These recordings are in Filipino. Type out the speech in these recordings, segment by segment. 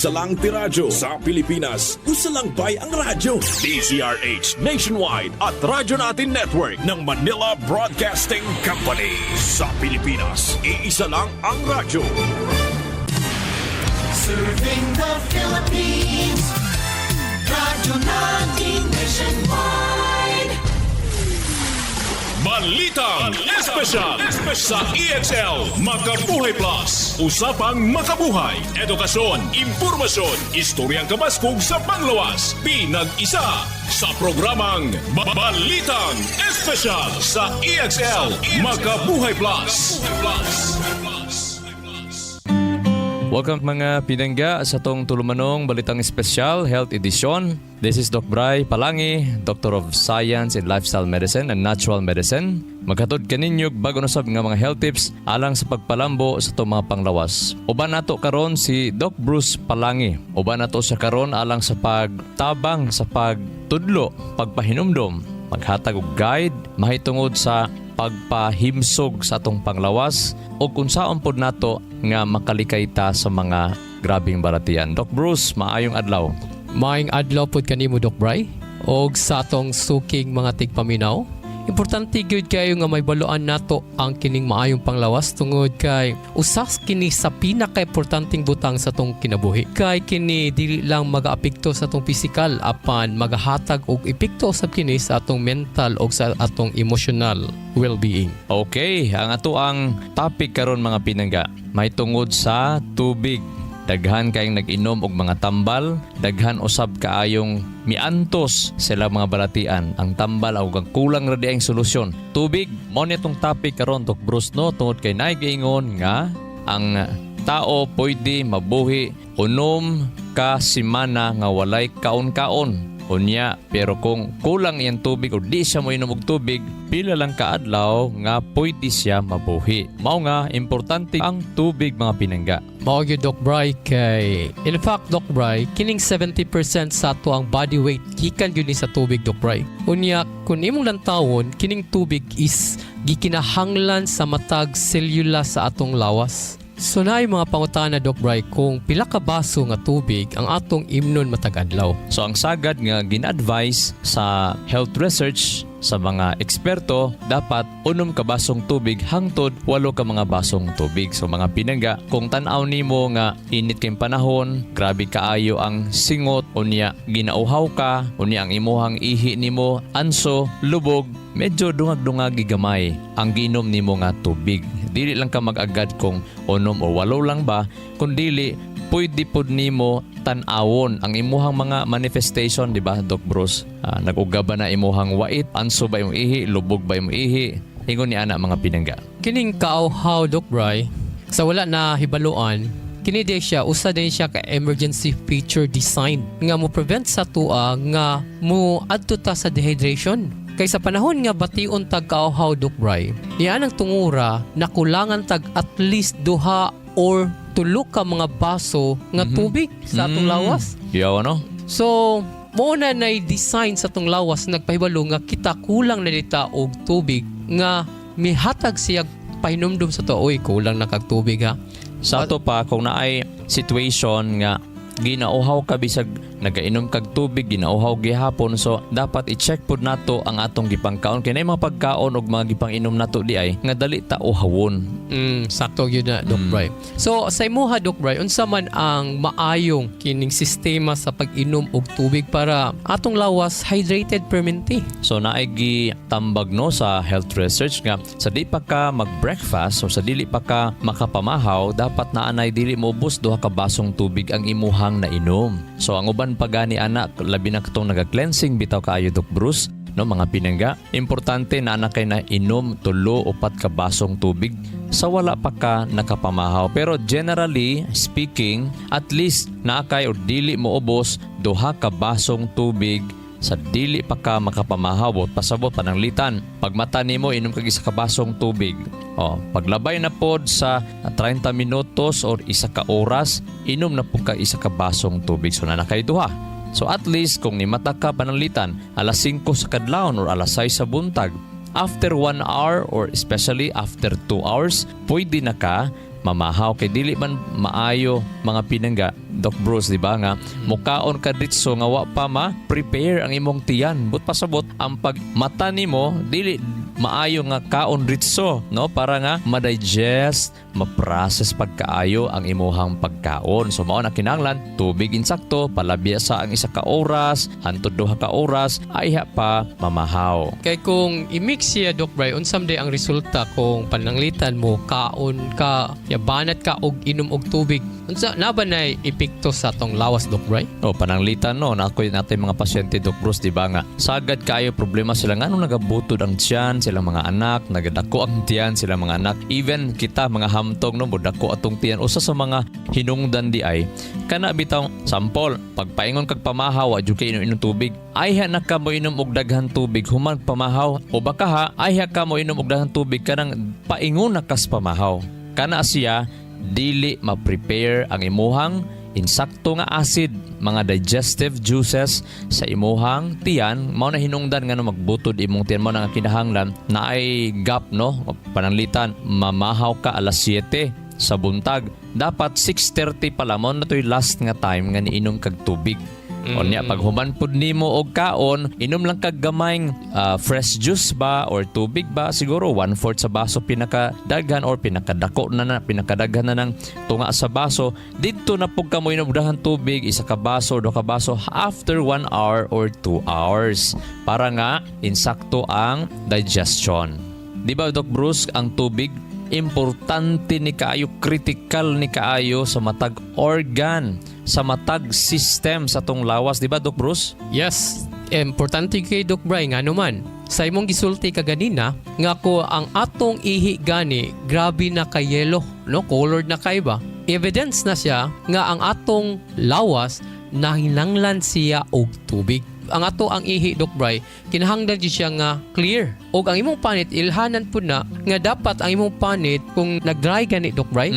Salang Tiradyo sa Pilipinas, usalangbay ang radyo. DZRH Nationwide at Radyo Natin Network ng Manila Broadcasting Company. Sa Pilipinas, iisa lang ang radyo. Serving the Philippines, Radyo Natin Nationwide. Balitang Espesyal sa EXL Makabuhay Plus. Usapang makabuhay, edukasyon, impormasyon, istoryang kabaskog sa panglawas. Pinag-isa sa programang Balitang Espesyal sa EXL Makabuhay Plus. Welcome mga pinangga sa tong tulumanong Balitang Espesyal Health Edition. This is Doc Bry Palangi, Doctor of Science in Lifestyle Medicine and Natural Medicine. Maghatod kaninyo bago nasab nga mga health tips alang sa pagpalambo sa itong mga panglawas. Uban nato karon si Doc Bruce Palangi. Uban nato siya karon alang sa pagtabang sa pagtudlo, pagpahinumdom, maghatag og guide mahitungod sa pagpahimsog sa atong panglawas o kung saon pod nato nga makalikay ta sa mga grabing baratian. Doc Bruce, maayong adlaw. Maayong adlaw pod kanimo, Doc Bry. Og sa atong suking mga tigpaminaw, importante gyud kayo nga may baluan nato ang kining maayong panglawas tungod kay usas kini sa pinaka-importanteng butang sa atong kinabuhi. Kay kini dili lang magaapekto sa atong pisikal apan magahatag og epekto usab kini sa atong mental og sa atong emotional well-being. Okay, ang ato ang topic karon mga pinangga, may tungod sa tubig. Daghan kayong nag-inom og mga tambal, daghan usab kaayong miantos sila mga balatian. Ang tambal o ang kulang ra di ang solusyon. Tubig, mo nitong topic karon, Doc Bruce, no, tungod kay naigingon nga ang tao pwede mabuhi unom ka semana nga walay kaon-kaon. Unya, pero kung kulang iyang tubig o di siya mo inom og tubig, pila lang kaadlaw nga pwede siya mabuhi. Mao nga importante ang tubig mga pinangga. Mao gyud, Doc Bry, kay in fact, Doc Bry, kining 70% sa ato ang body weight gikan gyud ni sa tubig, Doc Bry. Unya, kung imong lantawon, kining tubig is gikinahanglan sa matag selula sa atong lawas. So naay mga pangutana, Doc Bry, kung pila ka baso nga tubig ang atong imnon matag adlaw. So ang sagad nga gin-advise sa health research sa mga eksperto, dapat 6 ka basong tubig hangtod 8 ka mga basong tubig. So mga pinangga, kung tan-aw nimo nga init kayong panahon, grabe kaayo ang singot, unya ginauhaw ka, unya ang imuhang ihi nimo anso, lubog, medyo dungag-dungagi gamay ang ginom nimo nga tubig. Dili lang ka mag-agad kung 6 o 8 lang ba, kundi pwede pod nimo tan-awon ang imuhang mga manifestation, di ba, Doc Bruce? Nag-uga ba na imuhang wait, anso ba yung ihi, lubog ba yung ihi? Ingon ni ana mga pinangga. Kining kaawhaw, Doc Bry, sa wala na hibaluan, kini di siya usa din siya ka emergency feature design nga mo prevent sa tua nga mo adto ta sa dehydration. Kay sa panahon nga bation tag kaawhaw, Doc Bry, iyan ang tungura na kulangan tag at least 2 or 3 ka mga baso nga tubig sa atong lawas. Yaw, ano? So, mo na design sa atong lawas nagpahibalo nga kita kulang na dita og tubig nga mihatag siya pahinumdum sa to. Oy, kulang na kag tubig ha. Sa ato pa, kung naay situation nga ginauhaw ka bisag nagainom kag tubig, ginauhaw gihapon, so dapat i-check pod nato ang atong gipangkaon kay nay mga pagkaon og mga gipanginom nato di ay nga dali ta uhawon. Sakto gyud na, Doc Bry. So sa imuha, Doc Bry, unsa man ang maayong kining sistema sa pag-inom og tubig para atong lawas hydrated permanente? So naay gitambag no sa health research nga sa di pa ka mag-breakfast o sa dili pa ka makapamahaw, dapat naanay dili mo ubos 2 ka basong tubig ang imuhang nainom. So ang uban pagani anak, labi na katong naga-cleansing bitaw kaayo, Doc Bruce, no, mga pinangga, importante na anak kay na inom 3 o 4 ka basong tubig sa wala pa ka nakapamahaw. Pero generally speaking, at least naakay o dili mo ubos 2 ka basong tubig sa dili pa ka makapamahaw o pasabot pananglitan. Pag mata nimo, inom kag 1 ka basong tubig. Paglabay na pod sa 30 minutos or 1 ka oras, inom na po ka 1 ka basong tubig. So nanakay 2. So at least kung nimata ka pananglitan, alas 5 sa kadlawon or alas 6 sa buntag, after 1 hour or especially after 2 hours, pwede na ka mamahaw kay dili man maayo mga pinangga. Doc Bruce, di ba nga, mukaon ka ditso nga wa pa ma-prepare ang imong tiyan. But pasabot, ang pagmata nimo, dili maayo nga kaon ditso, no? Para nga ma-digest, ma-process pagkaayo ang imuhang pagkaon. So mao na kinahanglan, tubig insakto, palabya sa ang 1 ka oras, hantod 2 ka oras, ayha pa mamahaw. Kay kung i-mix siya, Doc Bray, unsam day ang resulta kung pananglitan mo, kaon ka, yabanat ka og inom og tubig. Unsa na ba na epekto sa atong lawas, Doc Bray? O, pananglitan no, nakoy natin mga pasyente, Doc Bruce, di ba nga, sagad kayo problema sila nga nung nagabutod ang tiyan, silang mga anak, nagadako ang tiyan, silang mga anak, even kita mga hamtong no, budako atong tiyan, usa sa mga hinungdan di ay, kana bitaw, sampol, pagpaingon kag pamahaw, adyo kay inom tubig, ayha na ka mo inom og daghan tubig, human pamahaw, o baka ha, ayha ka mo inom og daghan tubig, kanang paingon na kas pamahaw. Kana siya, dili ma-prepare ang imuhang insakto nga acid, mga digestive juices sa imuhang tiyan, mao na hinungdan nga no magbutod imong tiyan, mao na nga kinahanglan na ay gap no, pananglitan, mamahaw ka alas 7 sa buntag, dapat 6:30 pa lang, mao na to'y last nga time nga niinom kag tubig. O niya, pag humanpod nimo og kaon, inom lang kag gamayng fresh juice ba or tubig ba, siguro 1/4 sa baso pinakadaghan or pinakadaghan na ng tunga sa baso. Dito na pug ka mo inom dahan tubig, 1 ka baso, 2 ka baso after 1 hour or 2 hours para nga insakto ang digestion. Di ba, Doc Bruce, ang tubig importante ni kaayo, critical ni kaayo sa matag organ, sa matag system sa tong lawas, di ba, Doc Bruce? Yes, importante kay Doc Bray nga naman. Sa imong gisulti ka ganina, nga ko ang atong ihi gani, grabe na kay yellow, no? Colored na kay ba? Evidence na siya nga ang atong lawas nahinanglan siya og tubig. Ang ato ang ihi, Doc Bray, kinahanglan di siya nga clear. O ang imong panit, ilhanan po na nga dapat ang imong panit, kung nag-dry gani, Doc Bray,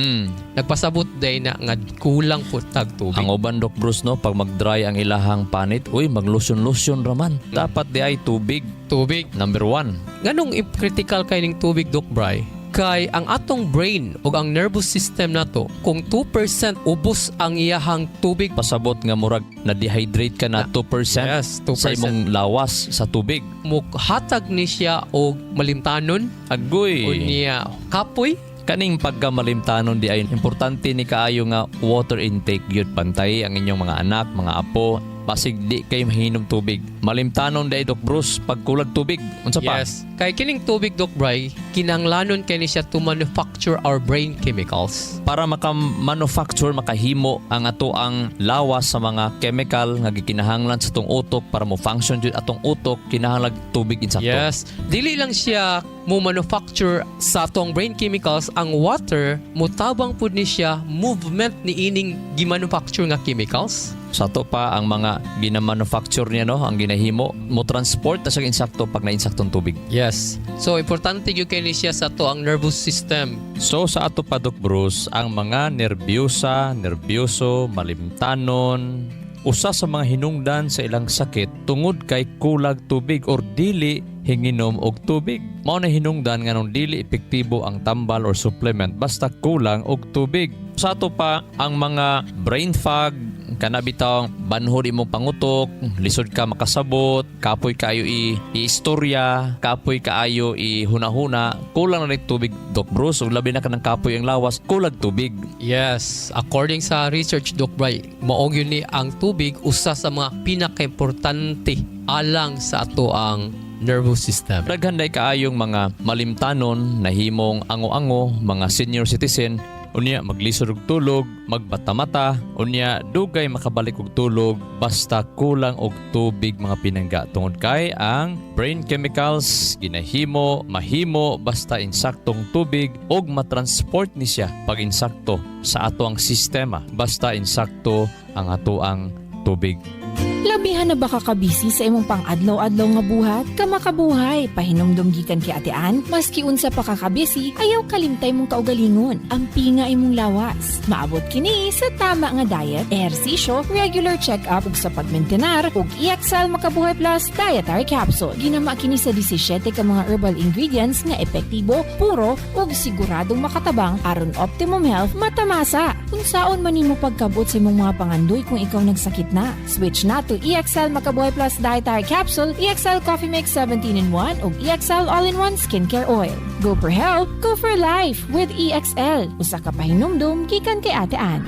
nagpasabot day na nga kulang po tag tubig. Ang uban, Doc Bruce, no, pag mag-dry ang ilahang panit, uy, mag-lotion-lotion raman. Dapat di ay tubig. Tubig. Number 1. Nganong critical kay ning tubig, Doc Bray? Kay ang atong brain o ang nervous system nato, kung 2% ubos ang iyahang tubig, Pasabot nga murag na-dehydrate ka na 2%, yes, 2%. sa imong lawas sa tubig. Mukhatag ni siya og malimtanon Agoy. o niya kapoy. Kaning pagkamalimtanon di ay importante ni kaayo nga water intake gyud, pantay ang inyong mga anak, mga apo, basig di kay mahinom tubig. Malimtanon di ay, Doc Bruce, pagkulag tubig. Unsa pa? Yes. Kay kining tubig, Doc Bray, kinanglanon kay ni siya to manufacture our brain chemicals. Para maka-manufacture, makahimo ang ato ang lawas sa mga chemical nga gikinahanglan sa atong utok para mo function jud atong utok, kinahanglan tubig insakto. Yes. Dili lang siya mo manufacture sa atong brain chemicals, ang water mutabang pud ni siya movement ni ining gimanufacture nga chemicals. Sa to pa ang mga ginamanufacture niya, no, ang ginahimo mo transport na sa insakto pag na-insaktong tubig. Yes. So importante gyud kay ni siya sa to ang nervous system. So sa ato pa, Doc Bruce, ang mga nervyoso, malimtanon, usa sa mga hinungdan sa ilang sakit tungod kay kulag tubig or dili hinginom og tubig. Mao na hinungdan nga nung dili epektibo ang tambal or supplement basta kulang og tubig. Sa ato pa ang mga brain fog, kana bitaw banhod imong pangutok, lisod ka makasabot, kapoy kaayo i-istorya, kapoy kaayo i-hunahuna, kulang na rin tubig, Doc Bruce, ug labi na kanang kapoy ang lawas, kulag tubig. Yes, according sa research, Doc Bray, maong yun ni ang tubig usa sa mga pinaka-importante alang sa ato ang nervous system. Naghanday kaayong mga malimtanon na himong ango-ango, mga senior citizen, unya maglisod og tulog, magbata-mata, unya dugay makabalik og tulog basta kulang og tubig, mga pinangga, tungod kay ang brain chemicals ginahimo mahimo basta insaktong tubig og matransport ni siya pag insakto sa ato ang sistema basta insakto ang ato ang tubig. Labihan na baka kabisi sa imong pang-adlaw-adlaw nga buhat? Kamakabuhay, pahinomdom gikan kay Ate Ann, maski unsa pa ka kabisi, ayaw kalimtay mong kaugalingon. Ang pinga imong lawas. Maabot kini sa tama nga diet, ehersisyo, regular check-up ug sa pagmentenar ug EXL Makabuhay Plus Dietary Capsule. Ginama kini sa 17 ka mga herbal ingredients nga epektibo, puro ug siguradong makatabang aron optimum health matamasa. Unsaon man nimo pagkabot sa imong mga pangandoy kung ikaw nagsakit na? Switch na to EXL Makabuhay Plus Dietary Capsule, EXL Coffee Mix 17-in-1 ug EXL All-in-One Skincare Oil. Go for health, go for life with EXL. Usa ka pahinumdum gikan kay Ate Ann.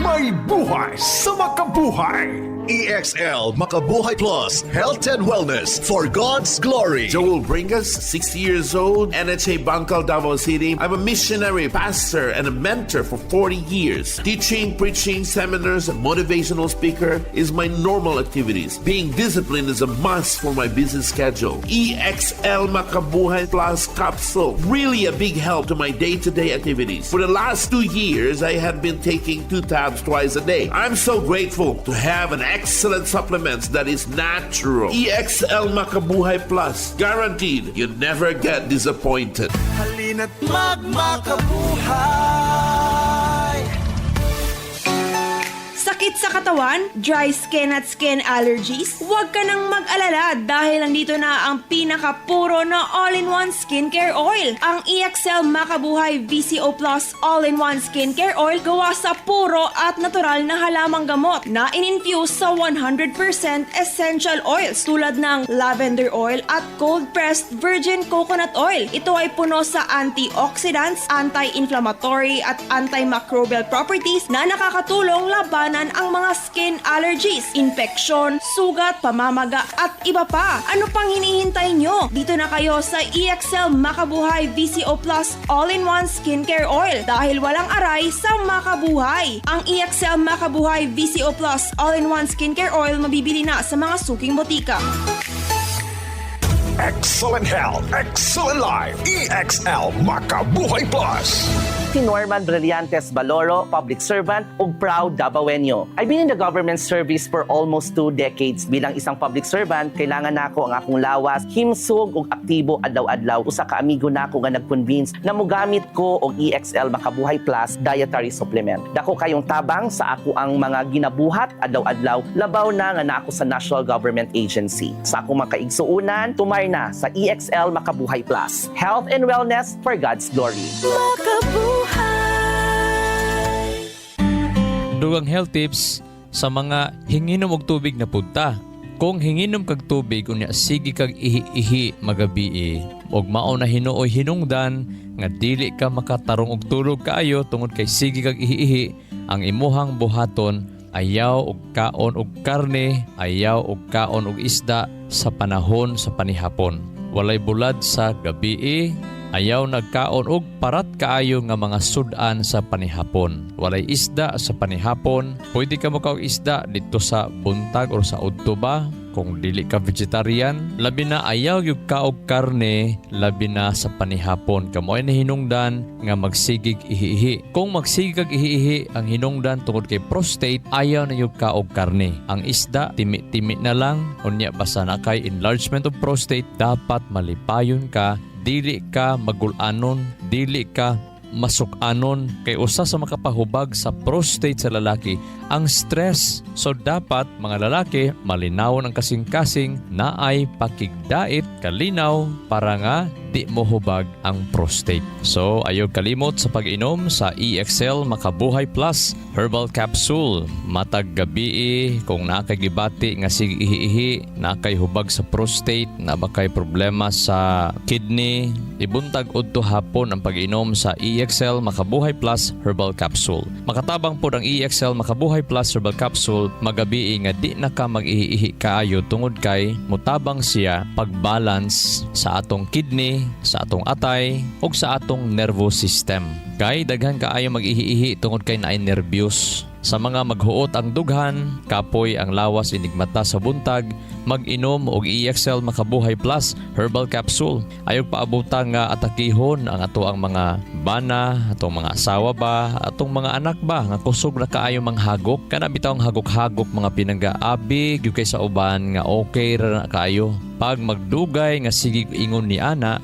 May buhay sa makabuhay! EXL Makabuhay Plus Health and Wellness for God's Glory. Joel Bringas, 60 years old, NHA Bangkal, Davao City. I'm a missionary, pastor, and a mentor for 40 years. Teaching, preaching, seminars, and motivational speaker is my normal activities. Being disciplined is a must for my busy schedule. EXL Makabuhay Plus Capsule, really a big help to my day-to-day activities. For the last 2 years, I have been taking 2 tabs twice a day. I'm so grateful to have an excellent supplements that is natural. EXL Makabuhay Plus, guaranteed you never get disappointed. Halina't magmakabuhay. Sakit sa katawan, dry skin at skin allergies? Huwag ka nang mag-alala dahil nandito na ang pinakapuro na all-in-one skincare oil. Ang EXL Makabuhay VCO Plus All-in-One Skincare Oil gawa sa puro at natural na halamang gamot na in-infuse sa 100% essential oils tulad ng lavender oil at cold-pressed virgin coconut oil. Ito ay puno sa antioxidants, anti-inflammatory at antimicrobial properties na nakakatulong labanan ang mga skin allergies, infeksyon, sugat, pamamaga at iba pa. Ano pang hinihintay nyo? Dito na kayo sa EXL Makabuhay VCO Plus All-in-One Skincare Oil dahil walang aray sa makabuhay. Ang EXL Makabuhay VCO Plus All-in-One Skincare Oil mabibili na sa mga suking botika. Excellent health, excellent life. EXL Makabuhay Plus. Si Norman Brillantes Baloro, public servant ug proud Davaoenyo. I've been in the government service for almost 2 decades. Bilang isang public servant, kailangan nako ang akong lawas, himsog ug aktibo adlaw-adlaw. Usa ka amigo nako nga nag-convince na mogamit ko og EXL Makabuhay Plus dietary supplement. Dako kayong tabang sa ako ang mga ginabuhat adlaw-adlaw, labaw na nga nako sa National Government Agency. Sa akong mga kaigsuunan, tumay na sa EXL Makabuhay Plus. Health and wellness for God's glory. Dugang health tips sa mga hinginom og tubig na punta. Kung hinginom kag tubig unya sige kag ihi-ihi magabi og mao na hinuoy hinungdan nga dili ka makatarong og tulog kaayo tungod kay sige kag ihi-ihi, ang imuhang buhaton ayaw og kaon og karne, ayaw og kaon og isda sa panahon sa panihapon. Walay bulad sa gabi, ayaw nagkaon og parat kaayo nga mga sudan sa panihapon. Walay isda sa panihapon. Pwede ka mo kaog isda dito sa buntag o sa udto ba? Kung dili ka vegetarian, labi na ayaw yung kaog karne, labi na sa panihapon. Kamoy na hinungdan nga magsigig ihi-ihi. Kung magsigig ihi-ihi ang hinungdan tungod kay prostate, ayaw na yung kaog karne. Ang isda, timi-timi na lang. Unya basta na kay enlargement of prostate, dapat malipayon ka. Dili ka magulanon, dili ka masukanon kay usa sa makapahubag sa prostate sa lalaki ang stress. So dapat mga lalaki malinawon ang kasing-kasing na ay pakigdait kalinaw para nga di mo hubag ang prostate. So ayaw kalimot sa pag-inom sa EXL Makabuhay Plus Herbal Capsule. Matag gabi kung nakagibati nga sige ihi-ihi, nakay hubag sa prostate, nabakay problema sa kidney, ibuntag udto hapon ang pag-inom sa EXL Makabuhay Plus Herbal Capsule. Makatabang po ang EXL Makabuhay Plus Herbal Capsule magabi nga di na ka mag-ihi-ihi kaayo tungod kay mutabang siya pag-balance sa atong kidney, sa atong atay ug sa atong nervous system. Kay daghan kaayo mag-ihi-ihi tungod kay naay nervyos. Sa mga maghuot ang dughan, kapoy ang lawas inigmata sa buntag, mag-inom og EXL Makabuhay Plus Herbal Capsule. Ayog paabuta nga atakihon ang ato ang mga bana, atong mga asawa ba, atong mga anak ba nga kusog na kaayo manghagok. Kana bitawng hagok-hagok mga pinanggaabig yung kay sa uban nga okay ra na kaayo. Pag magdugay nga sige ingon ni ana,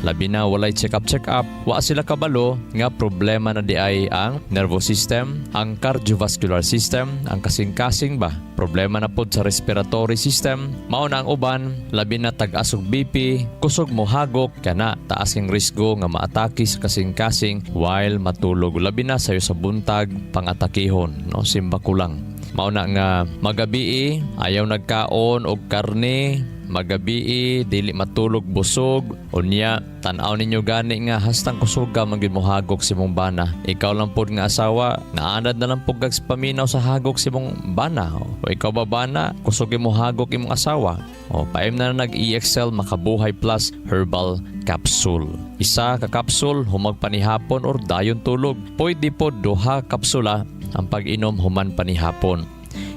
labi na walay check-up, wa sila kabalo nga problema na di ay ang nervous system, ang cardiovascular system, ang kasing-kasing ba. Problema na pod sa respiratory system, mao na ang uban, labi na tag-asog BP, kusog mo hagok, kana taas ang risgo nga maatake sa kasing-kasing while matulog. Labi na sayo sa buntag, pangatakihon, no? Simba kulang. Mao na nga magabi ayaw nagkaon og karne, magabi dili matulog busog, unya tan-aw ninyo gani nga hastang kusog ka man gyud mo hagok si mong bana. Ikaw lang pod nga asawa, naanad na lang pug kag paminaw sa hagok si mong bana. O ikaw ba bana, kusog mo hagok imong asawa. O paim na nag EXL Makabuhay Plus Herbal Capsule. Isa ka capsule humag panihapon or dayon tulog. Pwede pod duha kapsula ang pag-inom human panihapon.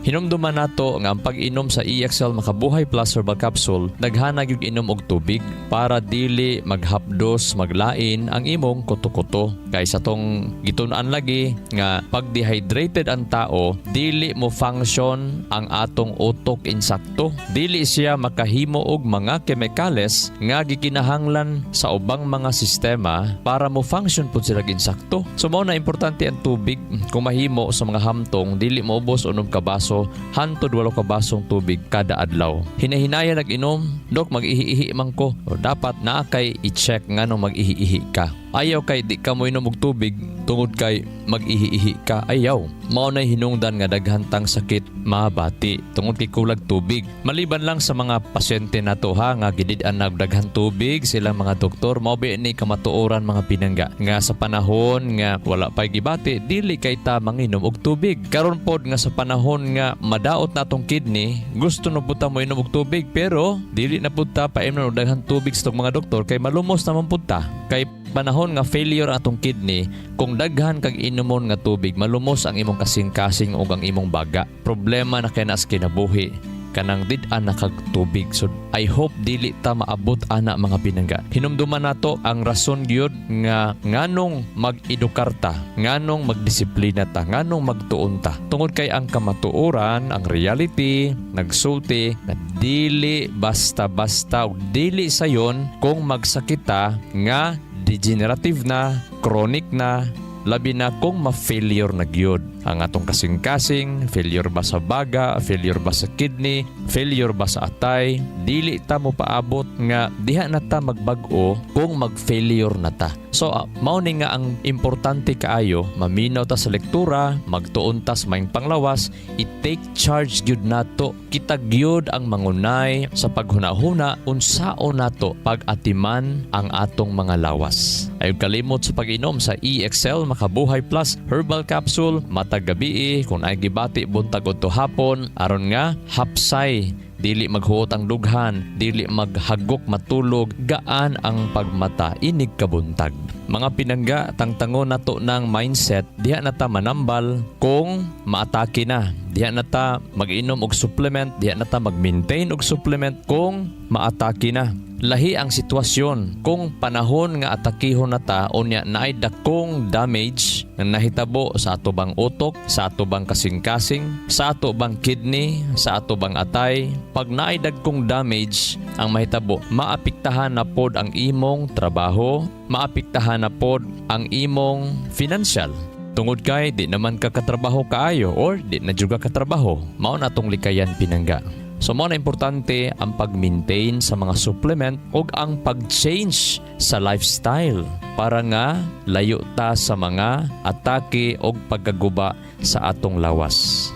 Hinumduman nato nga ang pag-inom sa EXL Makabuhay Plus Herbal Capsule daghanag yung inom og tubig para dili maghapdos maglain ang imong kuto-kuto. Kaysa tong gitun-an lagi nga pag dehydrated ang tao, dili mo function ang atong utok insakto. Dili siya makahimo og mga kemikales nga gikinahanglan sa ubang mga sistema para mo function pud sila insakto. So mao na importante ang tubig. Kung mahimo sa mga hamtong, dili mo ubos unom ka baso hantod 8 ka basong tubig kada adlaw. Hinahinaya nag-inom, dok mag-ihi-ihi man ko. O dapat naa kay i-check nganong mag-ihi-ihi ka. Ayaw kay di ka mo inom og tubig tungod kay mag-ihi-ihi ka. Ayaw. Mao na hinungdan nga daghantang sakit mabati tungod kay kulag tubig. Maliban lang sa mga pasyente nato ha nga gidid-an nagdaghan tubig silang mga doktor, mao ba ni kamatuoran mga pinangga nga sa panahon nga wala pay gibati dili kay ta manginom og tubig. Karon pod nga sa panahon nga madaot natong kidney, gusto na pud ta mo inom og tubig pero dili na pud ta paimnon og daghan tubig sa mga doktor kay malumos naman pud ta. Kay panahon nga failure atong kidney, kung daghan kag inomon nga tubig, malumos ang imong kasing-kasing ug ang imong baga. Problema na kay nas kinabuhi kanang did-an na kag tubig. So I hope dili ta maabot ana mga pinangga. Hinumduman nato ang rason gyud nga nganong mag-edukarta, nganong magdisiplina ta, nganong magtuon ta. Tungod kay ang kamatuoran, ang reality, nagsulti na dili basta-basta o dili sayon kung magsakita nga degenerative na, chronic na, labi na kung ma-failure na gyud ang atong kasing-kasing, failure ba sa baga, failure ba sa kidney, failure ba sa atay, dili ta mo paabot nga diha na ta magbag-o kung mag-failure na ta. So mao ni nga ang importante kaayo, maminaw ta sa lektura, magtuon ta sa maayong panglawas, i-take charge gyud nato. Kita gyud ang mangunay sa paghunahuna unsaon nato pag-atiman ang atong mga lawas. Ayog kalimot sa pag-inom sa EXL Makabuhay Plus Herbal Capsule matag gabi kung ay gibati buntag udto hapon aron nga hapsay, dili maghuot ang dughan, dili maghagok matulog, gaan ang pagmata inig kabuntag. Mga pinangga, tangtangon nato ng mindset, diha na ta manambal kung maatake na. Diha na ta mag-inom og supplement, diha na ta mag-maintain og supplement kung maatake na. Lahi ang sitwasyon kung panahon nga atakihon na ta unya naay dakong damage nga nahitabo sa ato bang utok, sa ato bang kasing-kasing, sa ato bang kidney, sa ato bang atay. Pag naay dagkong damage ang mahitabo, maapektahan na pod ang imong trabaho, maapektahan na pod ang imong financial. Tungod kay di naman ka katrabaho kaayo or di na juga katrabaho, mao na tong likayan pinangga. So mo na importante ang pag-maintain sa mga supplement ug ang pag-change sa lifestyle para nga layo ta sa mga atake ug pagkaguba sa atong lawas.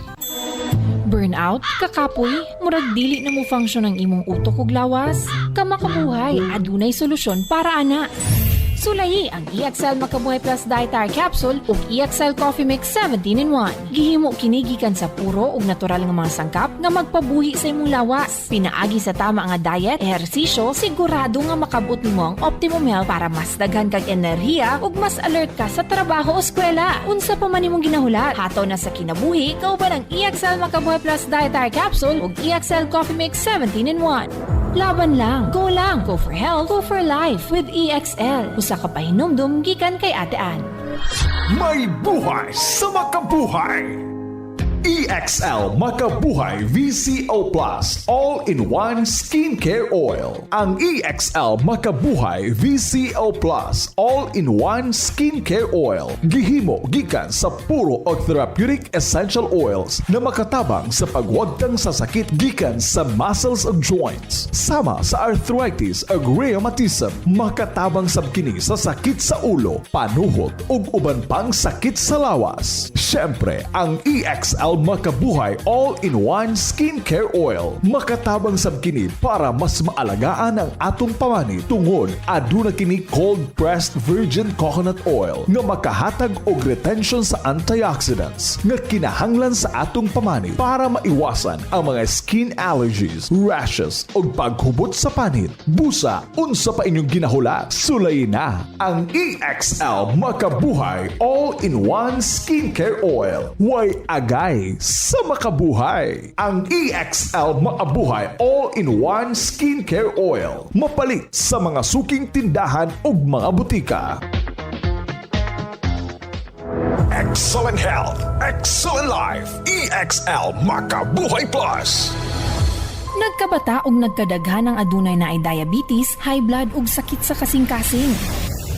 Burnout, kakapoy, murag dili na mo function ang imong utok ug lawas. Kamakabuhay, adunay solusyon para ana. Sulayi ang EXL Makabuhay Plus Dietary Capsule ug EXL Coffee Mix 17-in-1. Gihimo kini gikan sa puro ug natural nga mga sangkap nga magpabuhi sa imong lawas. Pinaagi sa tama nga diet, ehersisyo, sigurado nga makabot nimo ang optimum health para mas daghan kag enerhiya ug mas alert ka sa trabaho o eskwela. Unsa pa man imong ginahulat, hataw na sa kinabuhi kauban ang EXL Makabuhay Plus Dietary Capsule ug EXL Coffee Mix 17-in-1. Laban lang, go for health, go for life with EXL. Usa ka pahinumdum gikan kay Ate Ann. May buhay sa makabuhay! EXL Makabuhay VCO Plus All-in-One Skincare Oil. Ang EXL Makabuhay VCO Plus All-in-One Skincare Oil gihimo gikan sa puro og therapeutic essential oils na makatabang sa pagwagtang sa sakit gikan sa muscles ug joints. Sama sa arthritis ug rheumatism, makatabang sab kini sa sakit sa ulo, panuhot ug uban pang sakit sa lawas. Syempre, ang EXL Makabuhay All-in-One Skincare Oil makatabang sab kini para mas maalagaan ang atong pamani tungod aduna kini cold pressed virgin coconut oil nga makahatag og retention sa antioxidants nga kinahanglan sa atong pamani para maiwasan ang mga skin allergies, rashes ug paghubot sa panit. Busa, unsa pa inyong ginahulat? Sulayin na ang EXL Makabuhay All-in-One Skincare Oil. Way agay sa makabuhay. Ang EXL Makabuhay All-in-One Skincare Oil. Mapalit sa mga suking tindahan ug mga butika. Excellent health, excellent life. EXL Makabuhay Plus. Nagkabata ug nagkadaghan ang adunay na ay diabetes, high blood ug sakit sa kasing-kasing.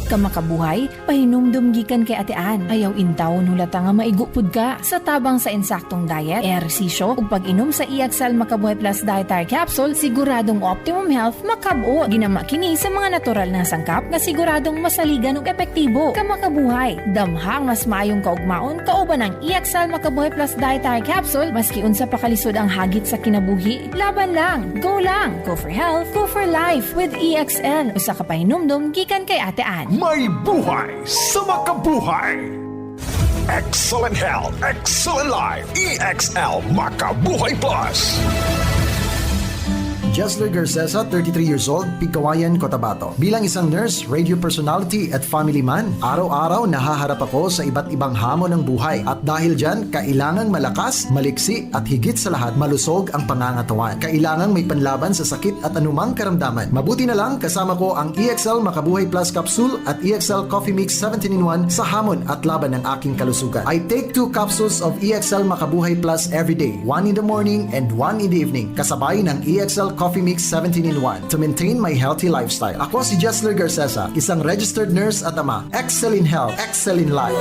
Kamakabuhay, pahinumdum gikan kay Ate Ann. Ayaw intaw nulata nga maigupod ka sa tabang sa insaktong diet, ehersisyo ug pag-inom sa EXL Makabuhay Plus Dietary Capsule, siguradong optimum health makabuo. Ginama kini sa mga natural na sangkap nga siguradong masaligan ug epektibo. Kamakabuhay, damhang mas maayong kaugmaon kauban ang EXL Makabuhay Plus Dietary Capsule maski unsa pa kalisod ang hagit sa kinabuhi. Laban lang, go for health, go for life with EXL. Usa ka pahinumdum gikan kay Ate Ann. May buhay sa makabuhay. Excellent health, excellent life. EXL Makabuhay Plus. Jesler Garcesa, 33 years old, Pigkawayan, Cotabato. Bilang isang nurse, radio personality at family man, araw-araw nahaharap ako sa iba't ibang hamon ng buhay. At dahil dyan, kailangang malakas, maliksi at higit sa lahat, malusog ang pangangatawan. Kailangang may panlaban sa sakit at anumang karamdaman. Mabuti na lang kasama ko ang EXL Makabuhay Plus Capsule at EXL Coffee Mix 17-in-1 sa hamon at laban ng aking kalusugan. I take 2 capsules of EXL Makabuhay Plus every day, 1 in the morning and 1 in the evening, kasabay ng EXL Coffee Mix 17-in-1 to maintain my healthy lifestyle. Ako si Jesler Garcesa, isang registered nurse at ama. Excel in health, excel in life.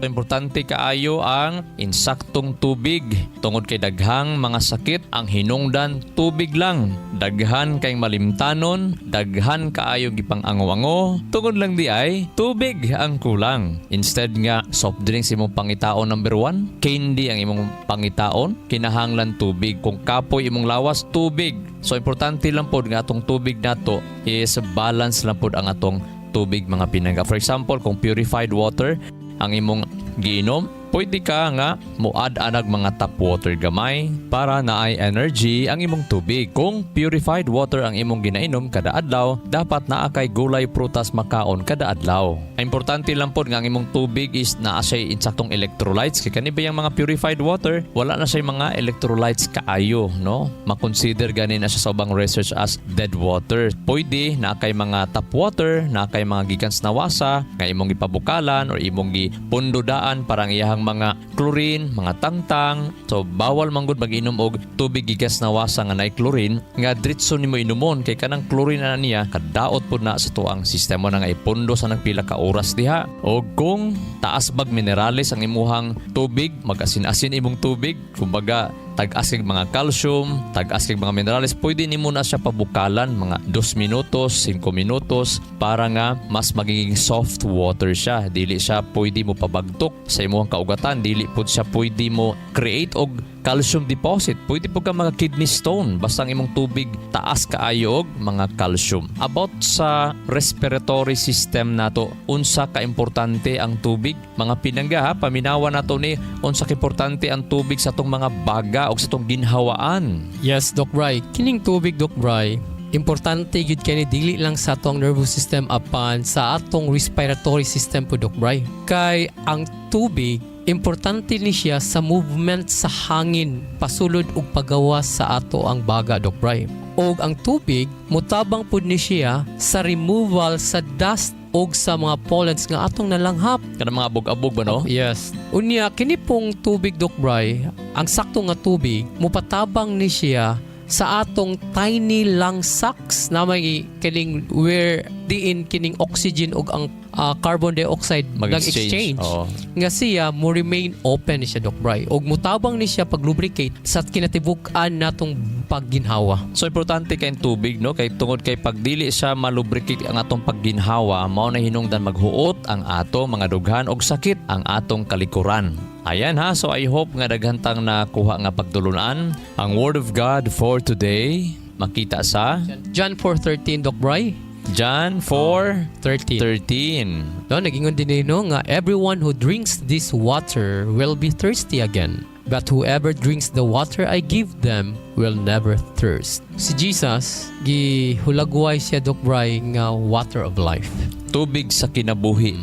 Importante kaayo ang insaktong tubig. Tungod kay daghang mga sakit, ang hinungdan tubig lang. Daghan kay malimtanon, daghan kaayo gipang ango-ango. Tungod lang di ay tubig ang kulang. Instead nga soft drinks imong pangitaon number 1, candy ang imong pangitaon, kinahanglan tubig. Kung kapoy imong lawas, tubig. So importante lang pod nga atong tubig nato is balance lang pod ang atong tubig mga pinangga. For example, kung purified water ang imong giinom, pwede ka nga muad anag mga tap water gamay para naay energy ang imong tubig. Kung purified water ang imong ginainom kada adlaw, dapat naa kay gulay prutas makaon kada adlaw. Importante lang pod nga ang imong tubig is naa siya insaktong electrolytes. Kay kani ba yung mga purified water, wala na siya mga electrolytes kaayo, no? Makonsider gani na siya sa ubang research as dead water. Pwede na kay mga tap water, na kay mga gikan sa nawasa, nga imong gipabukalan or imong gipundodaan parang iyahang mga chlorine, mga tangtang. So bawal manggod mag-inom og tubig gigas na wasa nga nay chlorine nga diretso nimo inumon kay kanang chlorine na niya kadaot pud na sa tuang sistema na nga ipundo sa nagpila ka oras diha. O kung taas bag minerales ang imuhang tubig, mag-asin-asin imong tubig, kumbaga tag-asig mga calcium, tag-asig mga minerales, pwede nimo na siya pabukalan mga 2 minutos, 5 minutos para nga mas magiging soft water siya. Dili siya pwede mo pabagtok sa imong kaugatan, dili pud siya pwede mo maka-create og calcium deposit. Pwede po ka mga kidney stone basta ang imong tubig taas kaayo og mga calcium. About sa respiratory system nato, unsa ka importante ang tubig? Mga pinangga ha, paminawa nato ni unsa ka importante ang tubig sa atong mga baga o sa atong ginhawaan. Yes, Doc Bry. Kining tubig, Doc Bry, importante gid kani dili lang sa atong nervous system apan sa atong respiratory system po, Doc Bry. Kay ang tubig importante ni siya sa movement sa hangin, pasulod ug pagawas sa ato ang baga, Doc Bry. Og ang tubig mutabang pud ni siya sa removal sa dust og sa mga pollens nga atong nalanghap. Kanang mga abog-abog ba no? Yes. Unya kini pong tubig, Doc Bry, ang sakto nga tubig mupatabang ni siya sa atong tiny lung sacs na may kining where diin kining oxygen ug ang carbon dioxide Mag-exchange. Oo. nga siya mo remain open ni siya, Doc Bry, og mutabang ni siya pag lubricate sa kinatibuk-an natong pagginhawa. So importante kay tubig no, kay tungod kay pagdili siya malubricate ang atong pagginhawa, mao na hinungdan maghuot ang ato mga dughan og sakit ang atong kalikuran. Ayan ha, so I hope nga daghantang nakuha nga pagtulunan ang Word of God for today. Makita sa John 4:13, Doc Bry. John 4:13. No, nagingon din no nga everyone who drinks this water will be thirsty again. But whoever drinks the water I give them will never thirst. Si Jesus, gihulagway siya, Doc Bry, nga water of life. Tubig sa kinabuhi.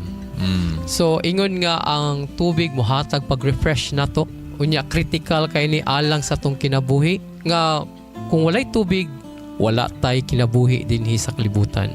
So, ingon nga ang tubig mohatag pag-refresh nato. Unya, critical kay ni alang sa tong kinabuhi. Nga, kung walay tubig, wala tay kinabuhi dinhi sa kalibutan.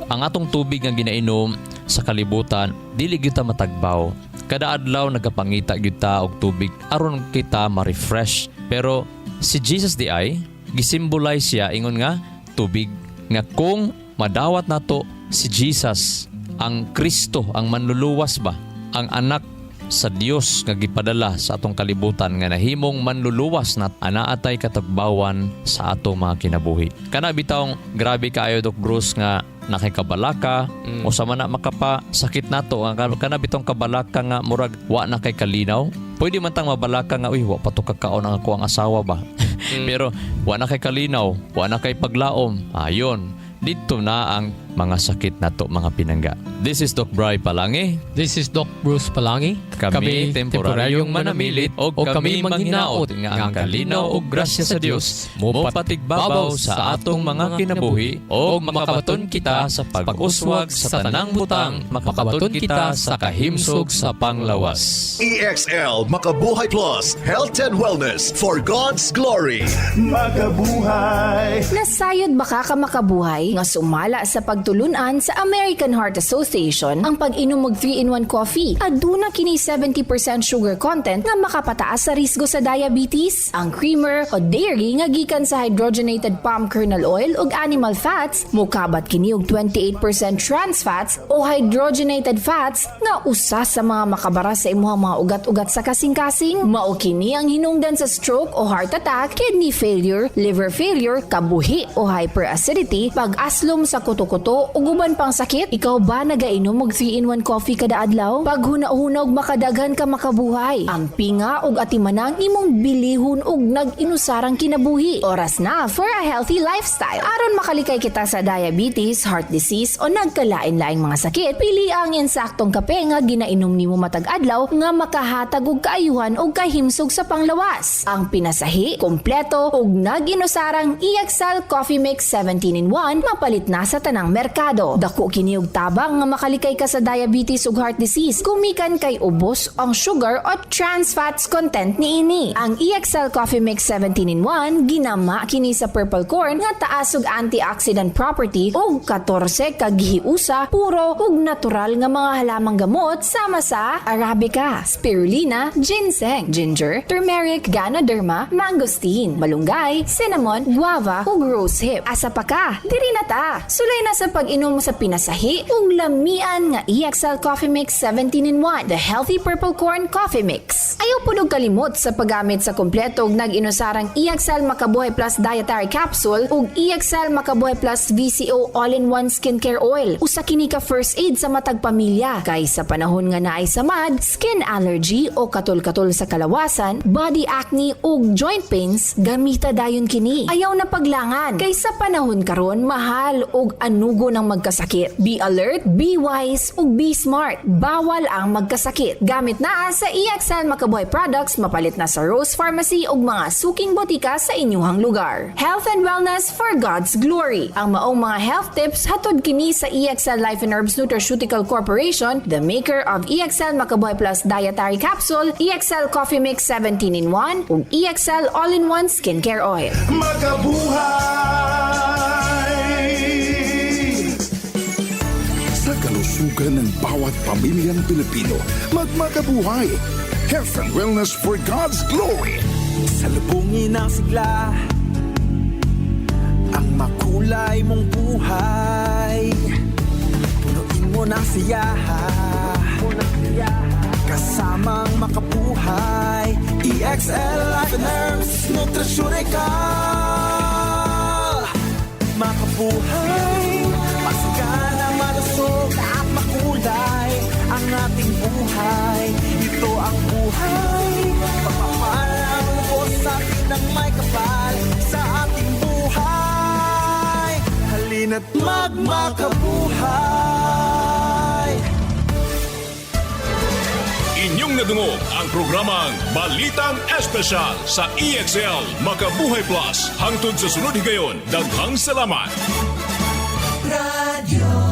Ang atong tubig nga ginainom sa kalibutan, dili gyud ta matagbaw. Kada adlaw nagapangita gyud ta og tubig aron kita ma-refresh. Pero si Jesus di ay gisimbolize siya ingon nga tubig nga kung madawat nato si Jesus, ang Kristo, ang manluluwas ba, ang anak sa Dios nga gipadala sa atong kalibutan nga nahimong manluluwas na anaatay katagbawan sa atong mga kinabuhi. Kana bitawng grabe kaayo, Doc Bruce, nga nakikabalaka o sa mana makapa sakit nato kana bitong kabalaka nga murag wa na kay kalinaw. Pwede man tang mabalaka nga uy wa pa to kakaon ang ako ang asawa ba. Pero wa na kay kalinaw, wa na kay paglaom. Ayon, dito na ang mga sakit nato, mga pinangga. This is Doc Bry Palangi. This is Doc Bruce Palangi. Kami temporaryong manamilit o kami manghinaot nga ang kalinaw o grasya sa Dios mo patigbabaw sa atong mga kinabuhi o makabaton kita sa pag-uswag sa tanang butang, makabaton kita sa kahimsog sa panglawas. EXL Makabuhay Plus, Health and Wellness for God's Glory. Makabuhay. Nasayod baka ka makabuhay nga sumala sa pagtulunan sa American Heart Association ang pag-inom og 3-in-1 coffee. Aduna kini 70% sugar content nga makapataas sa risgo sa diabetes. Ang creamer o dairy nga gikan sa hydrogenated palm kernel oil ug animal fats mokabat kini og 28% trans fats o hydrogenated fats nga usa sa mga makabara sa imong mga ugat-ugat sa kasing-kasing. Mao kini ang hinungdan sa stroke o heart attack, kidney failure, liver failure, kabuhi o hyperacidity, pag-aslom sa kuto-kuto ug uban pang sakit. Ikaw ba nagainom og 3-in-1 coffee kada adlaw? Pag huna-huna og makadaghan ka makabuhay. Ang pinga ug atimanang imong bilihon ug nag-inusarang kinabuhi. Oras na for a healthy lifestyle. Aron makalikay kita sa diabetes, heart disease o nagkalain-laing mga sakit, pili ang insaktong kape nga ginainom nimo matag adlaw nga makahatag og kaayuhan ug kahimsog sa panglawas. Ang pinasahi, kompleto ug nag-inusarang EXL Coffee Mix 17-in-1 mapalit na sa tanang merkado. Dako kini og tabang nga makalikay ka sa diabetes ug heart disease. Gumikan kay ubos ang sugar o trans fats content niini. Ang EXL Coffee Mix 17-in-1 ginama kini sa purple corn nga taas og antioxidant property ug 14 ka gihiusa puro ug natural nga mga halamang gamot sama sa arabica, spirulina, ginseng, ginger, turmeric, ganoderma, mangosteen, malunggay, cinnamon, guava ug rosehip. Asa pa ka? Diri na ta. Sulay na sa sa pag-inom sa pinasahi ug lamian nga EXL Coffee Mix 17-in-1, the Healthy Purple Corn Coffee Mix. Ayaw po kalimot sa paggamit sa kompleto ug nag-inusarang EXL Makabuhay Plus Dietary Capsule ug EXL Makabuhay Plus VCO All-in-One Skincare Oil. Usa kini ka first aid sa matag pamilya kay sa panahon nga naay samad, skin allergy o katol-katol sa kalawasan, body acne ug joint pains, gamita dayon kini. Ayaw na paglangan kay sa panahon karon mahal ug anugo ng magkasakit. Be alert, be wise ug be smart. Bawal ang magkasakit. Gamit naa sa EXL Makabuhay products mapalit na sa Rose Pharmacy ug mga suking botika sa inyuhang lugar. Health and wellness for God's glory. Ang maong mga health tips hatod kini sa EXL Life and Herbs Nutraceutical Corporation, the maker of EXL Makabuhay Plus Dietary Capsule, EXL Coffee Mix 17-in-1 ug EXL All-in-One Skincare Oil. Sa kalusugan ng bawat pamilyang Pilipino, magmakabuhay. Health and wellness for God's glory. Salubungin ang sigla, ang makulay mong buhay. Punuin mo ng siyaha, kasamang makabuhay. EXL Life and Herbs Nutraceutical. Makabuhay, masigana, malusog at makulay ang ating buhay. Ito ang buhay, pagmamalang lubos sa atin ng may kapal sa ating buhay. Halina't magmakabuhay. Inyong nadungog ang programang Balitang Espesyal sa EXL Makabuhay Plus. Hangtod sa sunod higayon, daghang salamat. Radio